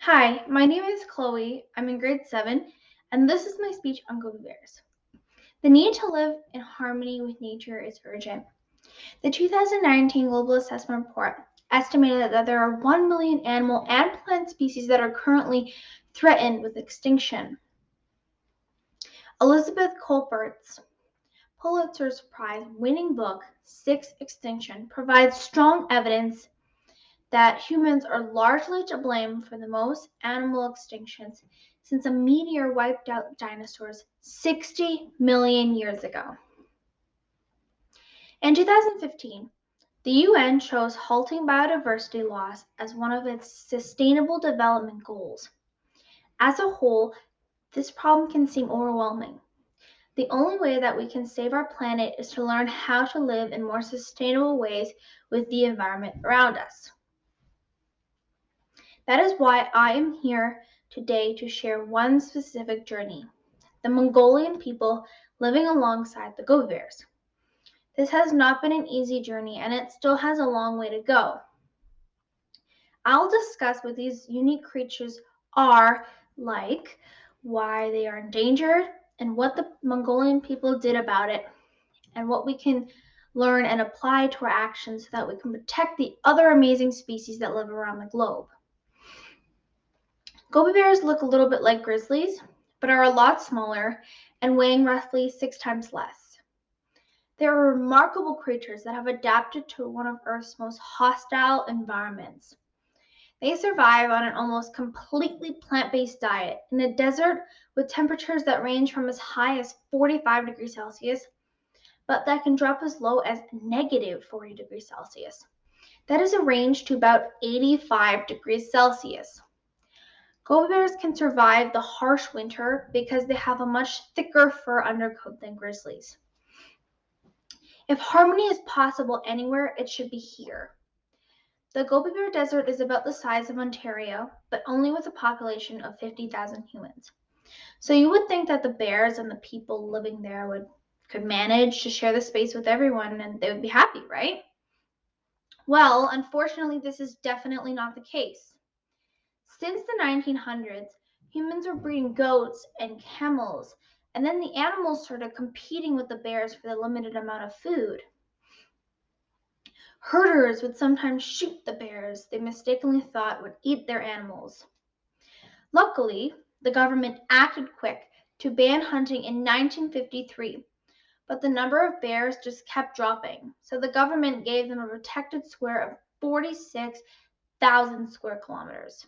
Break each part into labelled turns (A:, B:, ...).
A: Hi, my name is Chloe. I'm in grade 7, and this is my speech on Gobi bears. The need to live in harmony with nature is urgent. The 2019 Global Assessment Report estimated that there are 1 million animal and plant species that are currently threatened with extinction. Elizabeth Colbert's Pulitzer Prize winning book, Sixth Extinction, provides strong evidence that humans are largely to blame for the most animal extinctions since a meteor wiped out dinosaurs 60 million years ago. In 2015, the UN chose halting biodiversity loss as one of its sustainable development goals. As a whole, this problem can seem overwhelming. The only way that we can save our planet is to learn how to live in more sustainable ways with the environment around us. That is why I am here today to share one specific journey, the Mongolian people living alongside the Gobi bears. This has not been an easy journey and it still has a long way to go. I'll discuss what these unique creatures are like, why they are endangered, and what the Mongolian people did about it, and what we can learn and apply to our actions so that we can protect the other amazing species that live around the globe. Gobi bears look a little bit like grizzlies, but are a lot smaller and weighing roughly 6 times less. They are remarkable creatures that have adapted to one of Earth's most hostile environments. They survive on an almost completely plant-based diet in a desert with temperatures that range from as high as 45 degrees Celsius, but that can drop as low as negative 40 degrees Celsius. That is a range to about 85 degrees Celsius. Gobi bears can survive the harsh winter because they have a much thicker fur undercoat than grizzlies. If harmony is possible anywhere, it should be here. The Gobi Bear Desert is about the size of Ontario, but only with a population of 50,000 humans. So you would think that the bears and the people living there could manage to share the space with everyone and they would be happy, right? Well, unfortunately, this is definitely not the case. Since the 1900s, humans were breeding goats and camels, and then the animals started competing with the bears for the limited amount of food. Herders would sometimes shoot the bears they mistakenly thought would eat their animals. Luckily, the government acted quick to ban hunting in 1953, but the number of bears just kept dropping, so the government gave them a protected square of 46,000 square kilometers.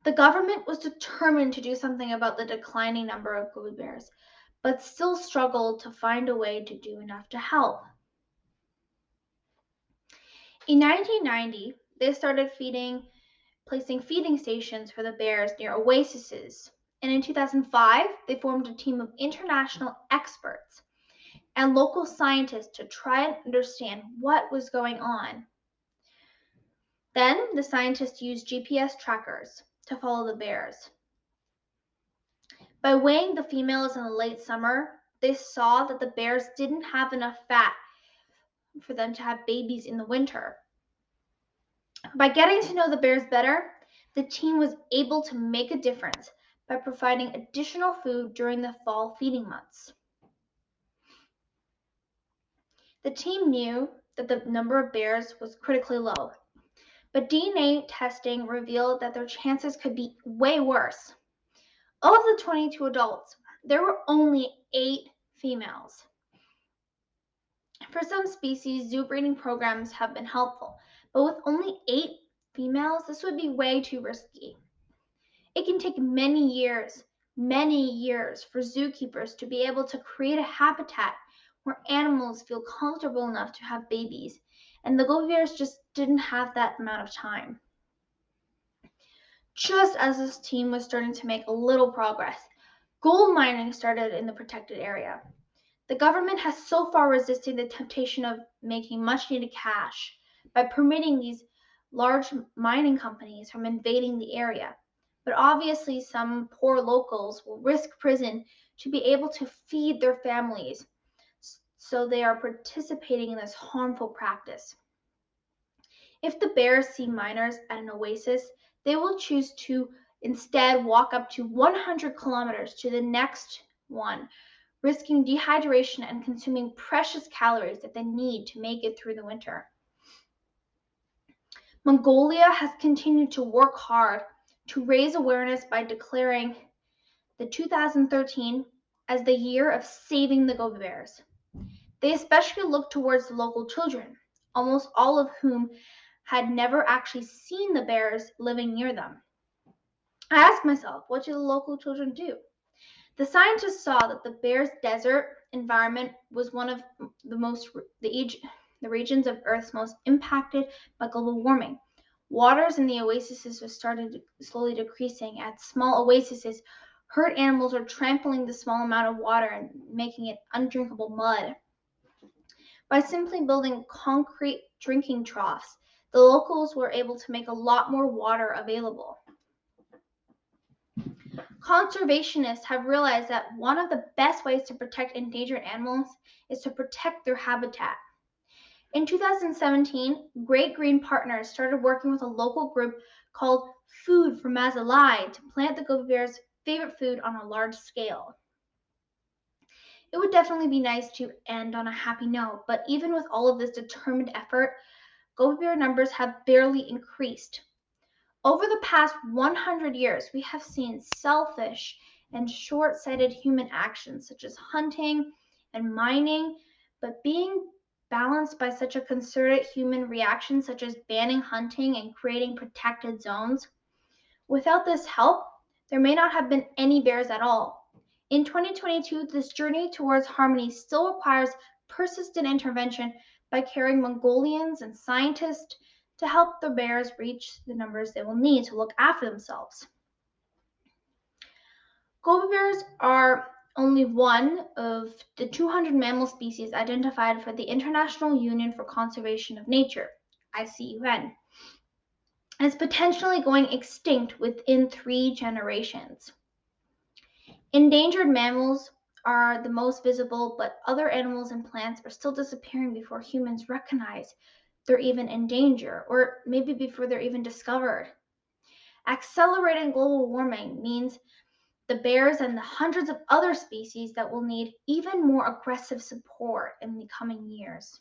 A: The government was determined to do something about the declining number of Gobi bears, but still struggled to find a way to do enough to help. In 1990, they started placing feeding stations for the bears near oases. And in 2005, they formed a team of international experts and local scientists to try and understand what was going on. Then the scientists used GPS trackers to follow the bears. By weighing the females in the late summer, they saw that the bears didn't have enough fat for them to have babies in the winter. By getting to know the bears better, the team was able to make a difference by providing additional food during the fall feeding months. The team knew that the number of bears was critically low, but DNA testing revealed that their chances could be way worse. Of the 22 adults, there were only 8 females. For some species, zoo breeding programs have been helpful, but with only 8 females, this would be way too risky. It can take many years for zookeepers to be able to create a habitat where animals feel comfortable enough to have babies, and the Gobi bears just didn't have that amount of time. Just as this team was starting to make a little progress, gold mining started in the protected area. The government has so far resisted the temptation of making much needed cash by permitting these large mining companies from invading the area. But obviously, some poor locals will risk prison to be able to feed their families, so they are participating in this harmful practice. If the bears see miners at an oasis, they will choose to instead walk up to 100 kilometers to the next one, risking dehydration and consuming precious calories that they need to make it through the winter. Mongolia has continued to work hard to raise awareness by declaring the 2013 as the year of saving the Gobi bears. They especially look towards the local children, almost all of whom had never actually seen the bears living near them. I asked myself, what do the local children do? The scientists saw that the bear's desert environment was one of the regions of Earth's most impacted by global warming. Waters in the oases have started slowly decreasing. At small oases, herd animals are trampling the small amount of water and making it undrinkable mud. By simply building concrete drinking troughs, the locals were able to make a lot more water available. Conservationists have realized that one of the best ways to protect endangered animals is to protect their habitat. In 2017, Great Green Partners started working with a local group called Food for Mazalai to plant the Gobi bear's favorite food on a large scale. It would definitely be nice to end on a happy note, but even with all of this determined effort, Gobi bear numbers have barely increased. Over the past 100 years, we have seen selfish and short-sighted human actions such as hunting and mining, but being balanced by such a concerted human reaction such as banning hunting and creating protected zones. Without this help, there may not have been any bears at all. In 2022, this journey towards harmony still requires persistent intervention by caring Mongolians and scientists to help the bears reach the numbers they will need to look after themselves. Gobi bears are only one of the 200 mammal species identified for the International Union for Conservation of Nature, ICUN, and is potentially going extinct within 3 generations. Endangered mammals are the most visible, but other animals and plants are still disappearing before humans recognize they're even in danger, or maybe before they're even discovered. Accelerating global warming means the bears and the hundreds of other species that will need even more aggressive support in the coming years.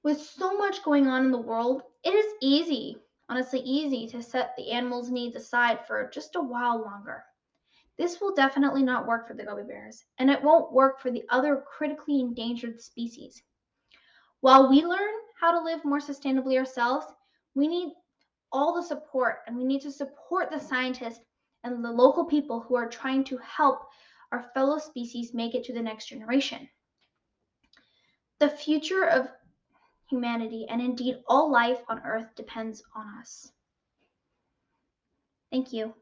A: With so much going on in the world, it is easy, honestly easy, to set the animals' needs aside for just a while longer. This will definitely not work for the Gobi bears, and it won't work for the other critically endangered species. While we learn how to live more sustainably ourselves, we need all the support, and we need to support the scientists and the local people who are trying to help our fellow species make it to the next generation. The future of humanity, and indeed all life on Earth, depends on us. Thank you.